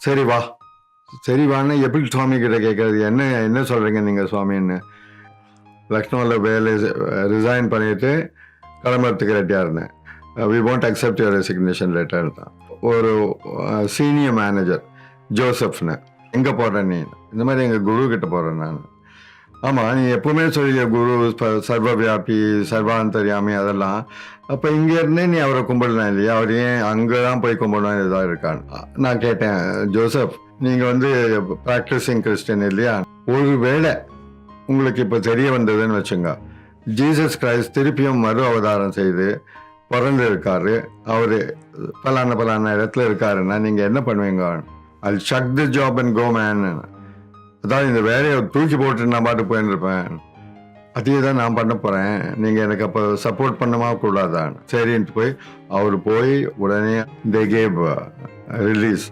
சரி வா, சரி வான்னு எப்படி சுவாமி கிட்ட கேட்கறது? என்ன என்ன சொல்றீங்க நீங்க சுவாமின்னு? லக்னோவில் வேலை ரிசைன் பண்ணிட்டு கிளம்புறதுக்கு ரெடியாக இருந்தேன். We want accept your resignation letter தான். ஒரு சீனியர் மேனேஜர் ஜோசப்னு, எங்கே போகிறேன் நீ? இந்த மாதிரி எங்கள் குரு கிட்ட போகிறேன் நான். ஆமாம், நீ எப்பவுமே சொல்லிய குரு சர்வ வியாபி சர்வாந்தரியாமி அதெல்லாம். அப்போ இங்கேருந்தே நீ அவரை கும்பிடலாம் இல்லையா? அவர் ஏன் அங்கே தான் போய் கும்பிடணும் இதாக இருக்கான்னு நான் கேட்டேன். ஜோசப், நீங்கள் வந்து ப்ராக்டிஸிங் கிறிஸ்டின் இல்லையா? ஒருவேளை உங்களுக்கு இப்போ தெரிய வந்ததுன்னு வச்சுங்க, ஜீசஸ் கிரைஸ்ட் திருப்பியும் மறு அவதாரம் செய்து பிறந்து இருக்காரு, அவர் பலான இடத்துல இருக்காருன்னா நீங்கள் என்ன பண்ணுவீங்க? I'll chuck the job and go man. அதாவது இந்த வேலையை தூக்கி போட்டு நான் பாட்டு போயின்னு இருப்பேன். அதே தான் நான் பண்ண போகிறேன், நீங்கள் எனக்கு அப்போ சப்போர்ட் பண்ணமா கூடாதான்? சரின்ட்டு போய் அவர் போய் உடனே they gave ரிலீஸ்.